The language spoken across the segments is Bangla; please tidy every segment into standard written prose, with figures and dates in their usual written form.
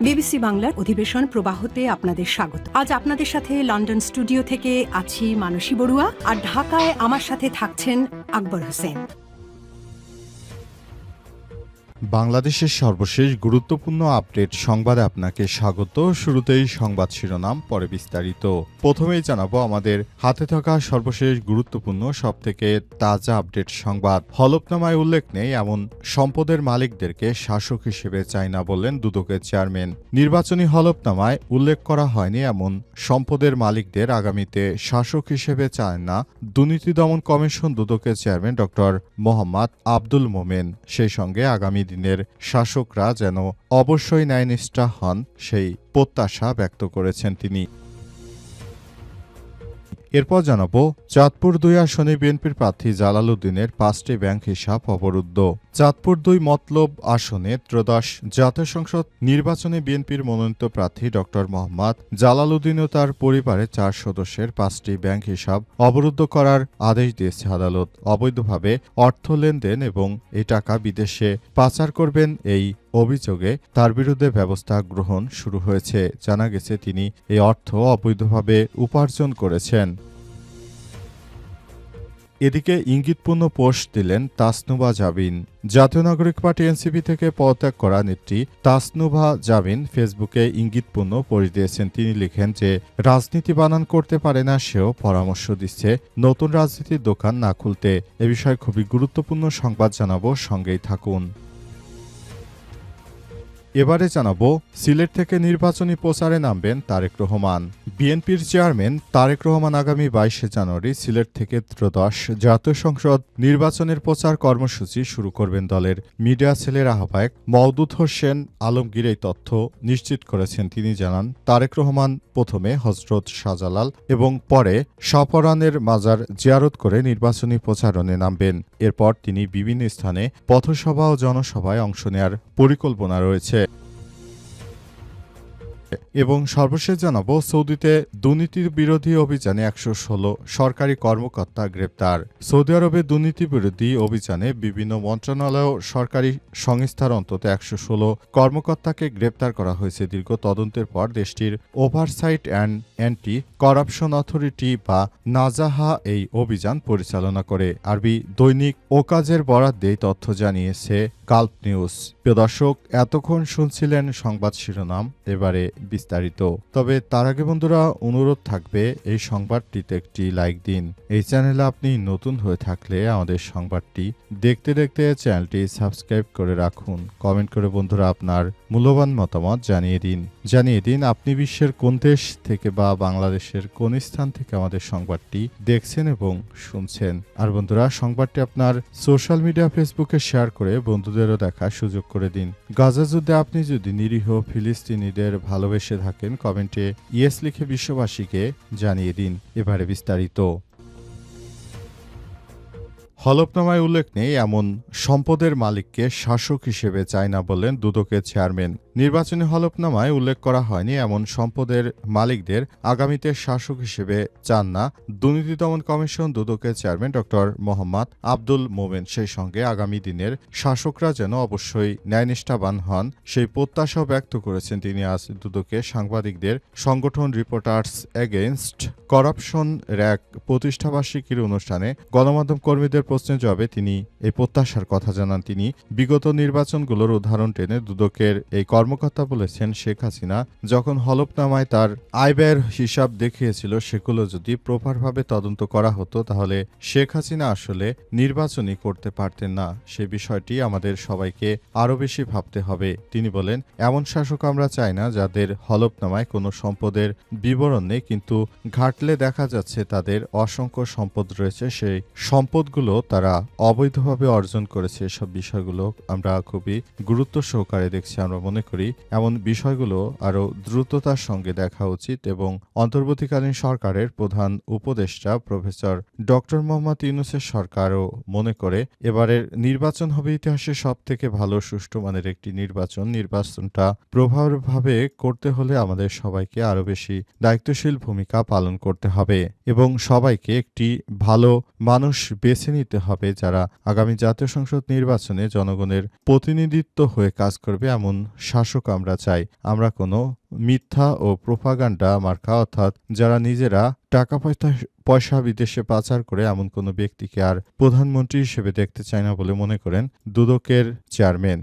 বিবিসি বাংলার অধিবেশন প্রবাহতে আপনাদের স্বাগত। আজ আপনাদের সাথে লন্ডন স্টুডিও থেকে আছি মানসী বড়ুয়া, আর ঢাকায় আমার সাথে থাকছেন আকবর হোসেন। বাংলাদেশের সর্বশেষ গুরুত্বপূর্ণ আপডেট সংবাদে আপনাকে স্বাগত। শুরুতেই সংবাদ শিরোনাম, পরে বিস্তারিত। প্রথমেই জানাবো আমাদের হাতে থাকা সর্বশেষ গুরুত্বপূর্ণ সবথেকে তাজা আপডেট সংবাদ। হলফনামায় উল্লেখ নেই এমন সম্পদের মালিকদেরকে শাসক হিসেবে চায় না বললেন দুদকের চেয়ারম্যান। নির্বাচনী হলফনামায় উল্লেখ করা হয়নি এমন সম্পদের মালিকদের আগামীতে শাসক হিসেবে চায় না দুর্নীতি দমন কমিশন দুদকের চেয়ারম্যান ড মোহাম্মদ আব্দুল মোমেন। সেই সঙ্গে আগামী দিনের শাসকরা যেন অবশ্যই ন্যায়নিষ্ঠা হন সেই প্রত্যাশা ব্যক্ত করেছেন তিনি। এরপর জানাবো চাঁদপুর ২ আসনে বিএনপির প্রার্থী জালাল উদ্দিনের ৫টি ব্যাংক হিসাব অবরুদ্ধ। চাঁদপুর ২ মতলব আসনে ত্রয়োদশ জাতীয় সংসদ নির্বাচনে বিএনপির মনোনীত প্রার্থী ড মোহাম্মদ জালাল উদ্দিন ও তার পরিবারের ৪ সদস্যের ৫টি ব্যাংক হিসাব অবরুদ্ধ করার আদেশ দিয়েছে আদালত। অবৈধভাবে অর্থ লেনদেন এবং এই টাকা বিদেশে পাচার করবেন এই অভিযোগে তার বিরুদ্ধে ব্যবস্থা গ্রহণ শুরু হয়েছে। জানা গেছে তিনি এই অর্থ অবৈধভাবে উপার্জন করেছেন। এদিকে ইঙ্গিতপূর্ণ পোস্ট দিলেন তাসনুভা জাবিন। জাতীয় নাগরিক পার্টি এনসিপি থেকে পদত্যাগ করা নেত্রী তাসনুভা জাবিন ফেসবুকে ইঙ্গিতপূর্ণ পোস্ট দিয়েছেন। তিনি লিখেন যে রাজনীতি বানান করতে পারে না সেও পরামর্শ দিচ্ছে নতুন রাজনীতির দোকান না খুলতে। এ বিষয়ে খুবই গুরুত্বপূর্ণ সংবাদ জানাবো, সঙ্গেই থাকুন। এবারে জানাবো সিলেট থেকে নির্বাচনী প্রচারে নামবেন তারেক রহমান। বিএনপির চেয়ারম্যান তারেক রহমান আগামী ২২ জানুয়ারি সিলেট থেকে ত্রয়োদশ জাতীয় সংসদ নির্বাচনের প্রচার কর্মসূচি শুরু করবেন। দলের মিডিয়া সেলের আহ্বায়ক মওদুদ হোসেন আলমগীর এই তথ্য নিশ্চিত করেছেন। তিনি জানান, তারেক রহমান প্রথমে হজরত শাহজালাল এবং পরে শাহপরানের মাজার জিয়ারত করে নির্বাচনী প্রচারণে নামবেন। এরপর তিনি বিভিন্ন স্থানে পথসভা ও জনসভায় অংশ নেওয়ার পরিকল্পনা রয়েছে। এবং সর্বশেষ জানাবো সৌদিতে দুর্নীতি বিরোধী অভিযানে ১১৬ সরকারি কর্মকর্তা গ্রেপ্তার। সৌদি আরবে দুর্নীতি বিরোধী অভিযানে বিভিন্ন মন্ত্রণালয় ও সরকারি সংস্থার অন্তত ১১৬ কর্মকর্তাকে গ্রেপ্তার করা হয়েছে। দীর্ঘ তদন্তের পর দেশটির oversight and anti corruption authority বা নাজাহা এই অভিযান পরিচালনা করে। আরবি দৈনিক ওকাজের বরাত দিয়ে তথ্য জানিয়েছে গালফ নিউজ। প্রিয় দর্শক, এতক্ষণ শুনছিলেন সংবাদ শিরোনাম, এবারে বিস্তারিত। তবে তার আগে বন্ধুরা অনুরোধ থাকবে এই সংবাদটিতে একটি লাইক দিন। এই চ্যানেলে আপনি নতুন হয়ে থাকলে আমাদের সংবাদটি দেখতে দেখতে চ্যানেলটি সাবস্ক্রাইব করে রাখুন। কমেন্ট করে বন্ধুরা আপনার মূল্যবান মতামত জানিয়ে দিন আপনি বিশ্বের কোন দেশ থেকে বা বাংলাদেশের কোন স্থান থেকে আমাদের সংবাদটি দেখছেন এবং শুনছেন। আর বন্ধুরা সংবাদটি আপনার সোশ্যাল মিডিয়া ফেসবুকে শেয়ার করে বন্ধুদেরও দেখার সুযোগ করে দিন। গাজা যুদ্ধে আপনি যদি নিরীহ ফিলিস্তিনিদের ভালোবেসে থাকেন কমেন্টে ইয়েস লিখে বিশ্ববাসীকে জানিয়ে দিন। এবারে বিস্তারিত। হলফনামায় উল্লেখ নেই এমন সম্পদের মালিককে শাসক হিসেবে চায় না বললেন দুদকের চেয়ারম্যান। নির্বাচনী হলফনামায় উল্লেখ করা হয়নি এমন সম্পদের মালিকদের আগামীতে শাসক হিসেবে চান না দুর্নীতি দমন কমিশন দুদকের চেয়ারম্যান ড মোহাম্মদ আব্দুল মোমেন। সেই সঙ্গে আগামী দিনের শাসকরা যেন অবশ্যই ন্যায়নিষ্ঠাবান হন সেই প্রত্যাশাও ব্যক্ত করেছেন তিনি। আজ দুদকে সাংবাদিকদের সংগঠন রিপোর্টার্স এগেইনস্ট করাপশন র্যাক প্রতিষ্ঠাবার্ষিকীর অনুষ্ঠানে গণমাধ্যম কর্মীদের প্রশ্নের জবাবে তিনি এই প্রত্যাশার কথা জানান। তিনি বিগত নির্বাচনগুলোর উদাহরণ টেনে দুদকের এই কর্মকর্তা বলেছেন, শেখ হাসিনা যখন হলফনামায় তার আয় ব্যয়ের হিসাব দেখিয়েছিল সেগুলো যদি প্রপারভাবে তদন্ত করা হতো তাহলে শেখ হাসিনা আসলে নির্বাচনই করতে পারতেন না। সে বিষয়টি আমাদের সবাইকে আরও বেশি ভাবতে হবে। তিনি বলেন, এমন শাসক আমরা চাই না যাদের হলফনামায় কোনো সম্পদের বিবরণ নেই কিন্তু ঘাটলে দেখা যাচ্ছে তাদের অসংখ্য সম্পদ রয়েছে, সেই সম্পদগুলো তারা অবৈধভাবে অর্জন করেছে। এসব বিষয়গুলো আমরা খুবই গুরুত্ব সহকারে দেখছি। আমরা মনে করি এমন বিষয়গুলো আরও দ্রুততার সঙ্গে দেখা উচিত এবং অন্তর্বর্তীকালীন সরকারের প্রধান উপদেষ্টা প্রফেসর ড মোহাম্মদ ইউনূসের সরকারও মনে করে এবারের নির্বাচন হবে ইতিহাসে সবথেকে ভালো সুষ্ঠু মানের একটি নির্বাচনটা প্রভাবভাবে করতে হলে আমাদের সবাইকে আরও বেশি দায়িত্বশীল ভূমিকা পালন করতে হবে এবং সবাইকে একটি ভালো মানুষ বেছে নিতে দিতে হবে যারা আগামী জাতীয় সংসদ নির্বাচনে জনগণের প্রতিনিধিত্ব হয়ে কাজ করবে এমন শাসক আমরা চাই। আমরা কোনো মিথ্যা ও প্রোপাগান্ডা মার্কা অর্থাৎ যারা নিজেরা টাকা পয়সা বিদেশে পাচার করে এমন কোনো ব্যক্তিকে আর প্রধানমন্ত্রী হিসেবে দেখতে চায় না বলে মনে করেন দুদকের চেয়ারম্যান।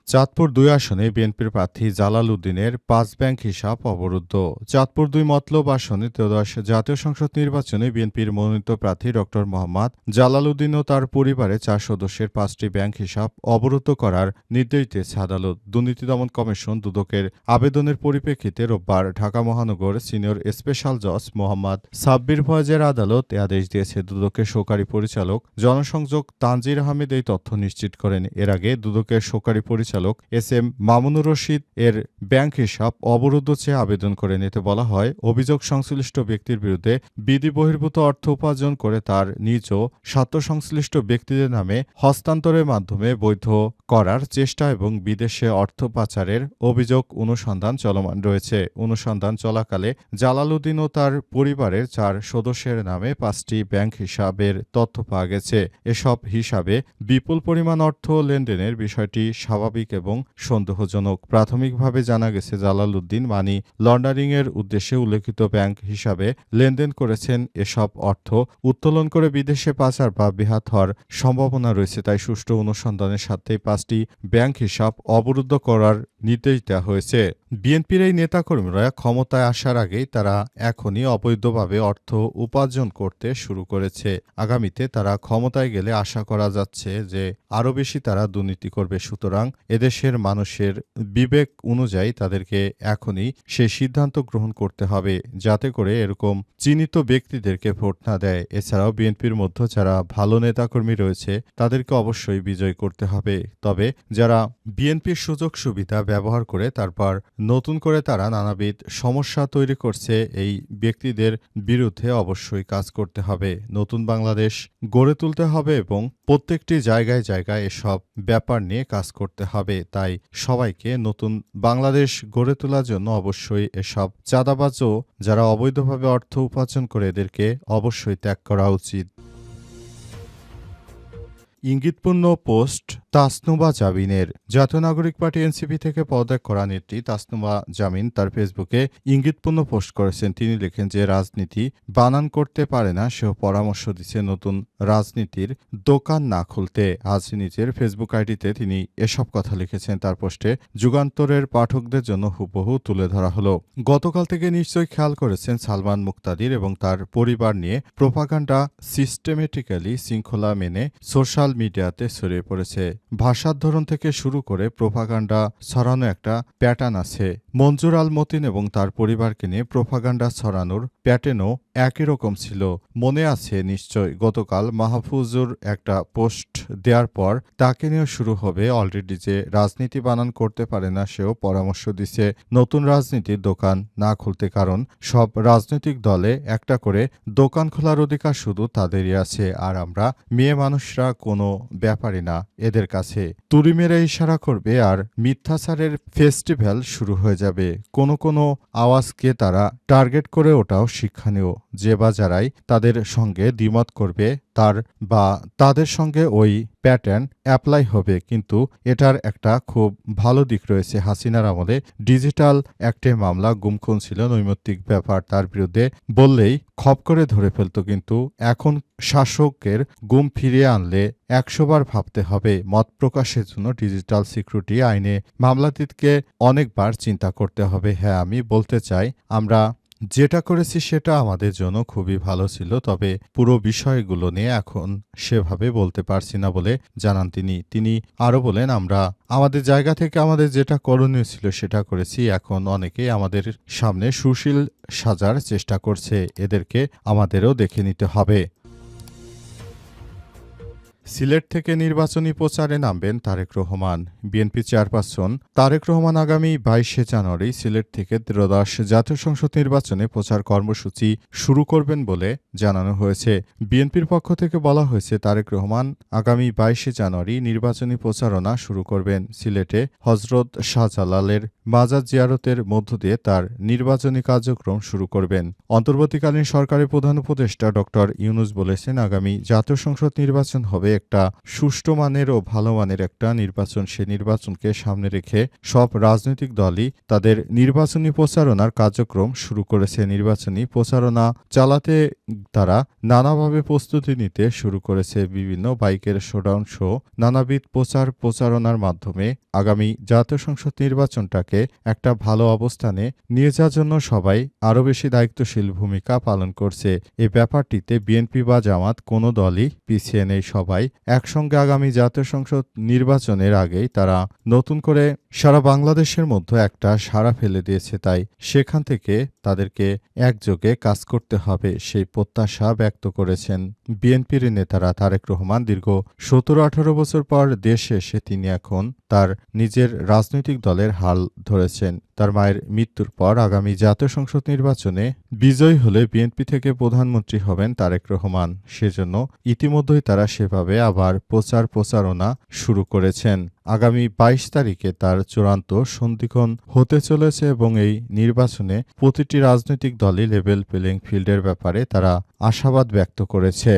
চাঁদপুর ২ আসনে বিএনপির প্রার্থী জালাল উদ্দিনের ৫ ব্যাংক হিসাব অবরুদ্ধ। চাঁদপুর ২ মতলব আসনে ত্রয়োদশ জাতীয় সংসদ নির্বাচনে বিএনপির মনোনীত প্রার্থী ড মোহাম্মদ জালাল উদ্দিন ও তার পরিবারে ৪ সদস্যের ৫টি ব্যাংক হিসাব অবরুদ্ধ করার নির্দেশ দিয়েছে আদালত। দুর্নীতি দমন কমিশন দুদকের আবেদনের পরিপ্রেক্ষিতে রোববার ঢাকা মহানগর সিনিয়র স্পেশাল জজ মোহাম্মদ সাব্বির ফয়েজের আদালত এ আদেশ দিয়েছে। দুদকের সহকারী পরিচালক জনসংযোগ তানজির আহমেদ এই তথ্য নিশ্চিত করেন। এর আগে দুদকের সহকারী পরিচালক এস.এম. মামুনুর রশিদ এর ব্যাংক হিসাব অবরুদ্ধ চেয়ে আবেদন করেন। এতে বলা হয়, অভিযোগ সংশ্লিষ্ট ব্যক্তির বিরুদ্ধে বিধি বহির্ভূত অর্থ উপার্জন করে তার নিজ স্বার্থ সংশ্লিষ্ট ব্যক্তিদের নামে হস্তান্তরের মাধ্যমে বৈধ করার চেষ্টা এবং বিদেশে অর্থ পাচারের অভিযোগ অনুসন্ধান চলমান রয়েছে। অনুসন্ধান চলাকালে জালাল উদ্দিন ও তার পরিবারের ৪ সদস্যের নামে ৫টি ব্যাংক হিসাবের তথ্য পাওয়া গেছে। এসব হিসাবে বিপুল পরিমাণ অর্থ লেনদেনের বিষয়টি স্বাভাবিক এবং সন্দেহজনক। প্রাথমিকভাবে জানা গেছে জালাল উদ্দিন মানি লন্ডারিংয়ের উদ্দেশ্যে উল্লেখিত ব্যাংক হিসাবে লেনদেন করেছেন। এসব অর্থ উত্তোলন করে বিদেশে পাচার বা বেহাত হওয়ার সম্ভাবনা রয়েছে। তাই সুষ্ঠু অনুসন্ধানের সাথে ৫টি ব্যাংক হিসাব অবরুদ্ধ করার নির্দেশ দেওয়া হয়েছে। বিএনপির এই নেতাকর্মীরা ক্ষমতায় আসার আগেই তারা এখনই অবৈধভাবে অর্থ উপার্জন করতে শুরু করেছে। আগামীতে তারা ক্ষমতায় গেলে আশা করা যাচ্ছে যে আরও বেশি তারা দুর্নীতি করবে। সুতরাং এদেশের মানুষের বিবেক অনুযায়ী তাদেরকে এখনই সেই সিদ্ধান্ত গ্রহণ করতে হবে যাতে করে এরকম চিহ্নিত ব্যক্তিদেরকে ভোট না দেয়। এছাড়াও বিএনপির মধ্যে যারা ভালো নেতাকর্মী রয়েছে তাদেরকে অবশ্যই বিজয় করতে হবে। তবে যারা বিএনপির সুযোগ সুবিধা ব্যবহার করে তারপর নতুন করে তারা নানাবিধ সমস্যা তৈরি করছে, এই ব্যক্তিদের বিরুদ্ধে অবশ্যই কাজ করতে হবে। নতুন বাংলাদেশ গড়ে তুলতে হবে এবং প্রত্যেকটি জায়গায় জায়গায় এসব ব্যাপার নিয়ে কাজ করতে হবে। তাই সবাইকে নতুন বাংলাদেশ গড়ে তোলার জন্য অবশ্যই এসব চাঁদাবাজ ও যারা অবৈধভাবে অর্থ উপার্জন করে এদেরকে অবশ্যই ত্যাগ করা উচিত। ইঙ্গিতপূর্ণ পোস্ট তাসনুবা জামিনের। জাতীয় নাগরিক পার্টি এনসিপি থেকে পদত্যাগ করা নেত্রী তাসনুবা জামিন তার ফেসবুকে ইঙ্গিতপূর্ণ পোস্ট করেছেন। তিনি লেখেন যে রাজনীতি বানান করতে পারে না, সেও পরামর্শ দিচ্ছে নতুন রাজনীতির দোকান না খুলতে। আজ নিজের ফেসবুক আইডিতে তিনি এসব কথা লিখেছেন। তার পোস্টে যুগান্তরের পাঠকদের জন্য হুবহু তুলে ধরা হলো। গতকাল থেকে নিশ্চয়ই খেয়াল করেছেন সালমান মুক্তাদির এবং তার পরিবার নিয়ে প্রোপাগান্ডা সিস্টেমেটিক্যালি শৃঙ্খলা মেনে সোশ্যাল মিডিয়াতে ছড়িয়ে পড়েছে। ভাষার ধরন থেকে শুরু করে প্রোপাগান্ডা ছড়ানো একটা প্যাটার্ন আছে। মঞ্জুর আল মতিন এবং তার পরিবারকে নিয়ে প্রোপাগান্ডা ছড়ানোর প্যাটার্নও একই রকম ছিল। মনে আছে নিশ্চয় গতকাল মাহফুজুর একটা পোস্ট দেওয়ার পর তাকে নিয়ে শুরু হবে অলরেডি যে রাজনীতি বানান করতে পারে না, সেও পরামর্শ দিছে নতুন রাজনীতির দোকান না খুলতে। কারণ সব রাজনৈতিক দলে একটা করে দোকান খোলার অধিকার শুধু তাদেরই আছে, আর আমরা মেয়ে মানুষরা কোনো ব্যাপারই না এদের কাছে। তুড়ি মেরে ইশারা করবে আর মিথ্যাচারের ফেস্টিভ্যাল শুরু হয়ে যাবে। কোনো আওয়াজকে তারা টার্গেট করে ওটাও শিক্ষণীয়। যে বা যারাই তাদের সঙ্গে দ্বিমত করবে তাদের সঙ্গে ওই প্যাটার্ন অ্যাপ্লাই হবে। কিন্তু এটার একটা খুব ভালো দিক রয়েছে। হাসিনার আমলে ডিজিটাল অ্যাক্টে মামলা গুমখুন ছিল নৈমিত্তিক ব্যাপার, তার বিরুদ্ধে বললেই খপ করে ধরে ফেলত। কিন্তু এখন শাসকের গুম ফিরিয়ে আনলে ১০০ বার ভাবতে হবে। মত প্রকাশের জন্য ডিজিটাল সিকিউরিটি আইনে মামলাটিকে অনেকবার চিন্তা করতে হবে। হ্যাঁ, আমি বলতে চাই আমরা যেটা করেছি সেটা আমাদের জন্য খুবই ভালো ছিল, তবে পুরো বিষয়গুলো নিয়ে এখন সেভাবে বলতে পারছি না বলে জানান তিনি আরও বলেন, আমরা আমাদের জায়গা থেকে আমাদের যেটা করণীয় ছিল সেটা করেছি। এখন অনেকেই আমাদের সামনে সুশীল সাজার চেষ্টা করছে, এদেরকে আমাদেরও দেখে নিতে হবে। সিলেট থেকে নির্বাচনী প্রচারে নামবেন তারেক রহমান। বিএনপি চেয়ারপারসন তারেক রহমান আগামী ২২শে জানুয়ারি সিলেট থেকে ত্রয়োদশ জাতীয় সংসদ নির্বাচনে প্রচার কর্মসূচি শুরু করবেন বলে জানানো হয়েছে। বিএনপির পক্ষ থেকে বলা হয়েছে তারেক রহমান আগামী ২২শে জানুয়ারি নির্বাচনী প্রচারণা শুরু করবেন। সিলেটে হজরত শাহজালালের মাজার জিয়ারতের মধ্য দিয়ে তার নির্বাচনী কার্যক্রম শুরু করবেন। অন্তর্বর্তীকালীন সরকারের প্রধান উপদেষ্টা ডক্টর ইউনূস বলেছেন, আগামী জাতীয় সংসদ নির্বাচন হবে একটা সুষ্ঠু মানের ও ভালো মানের একটা নির্বাচন। সে নির্বাচনকে সামনে রেখে সব রাজনৈতিক দলই তাদের নির্বাচনী প্রচারণার কার্যক্রম শুরু করেছে। নির্বাচনী প্রচারণা চালাতে তারা নানাভাবে প্রস্তুতি নিতে শুরু করেছে। বিভিন্ন বাইকের শোডাউন শো, নানাবিধ প্রচারণার মাধ্যমে আগামী জাতীয় সংসদ নির্বাচনটাকে একটা ভালো অবস্থানে নিয়ে যাওয়ার জন্য সবাই আরও বেশি দায়িত্বশীল ভূমিকা পালন করছে। এই ব্যাপারটিতে বিএনপি বা জামাত কোনো দলই পিছিয়ে নেই। সবাই একসঙ্গে আগামী জাতীয় সংসদ নির্বাচনের আগেই তারা নতুন করে সারা বাংলাদেশের মধ্যে একটা সাড়া ফেলে দিয়েছে। তাই সেখান থেকে তাদেরকে একযোগে কাজ করতে হবে, সেই প্রত্যাশা ব্যক্ত করেছেন বিএনপির নেতারা। তারেক রহমান দীর্ঘ 17-18 বছর পর দেশে এসে তিনি এখন তার নিজের রাজনৈতিক দলের হাল ধরেছেন। তার মায়ের মৃত্যুর পর আগামী জাতীয় সংসদ নির্বাচনে বিজয়ী হলে বিএনপি থেকে প্রধানমন্ত্রী হবেন তারেক রহমান। সেজন্য ইতিমধ্যেই তারা সেভাবে আবার প্রচারণা শুরু করেছেন। আগামী 22 তারিখে তার চূড়ান্ত সন্ধিক্ষণ হতে চলেছে এবং এই নির্বাচনে প্রতিটি রাজনৈতিক দলই লেভেল প্লেইং ফিল্ডের ব্যাপারে তারা আশাবাদ ব্যক্ত করেছে।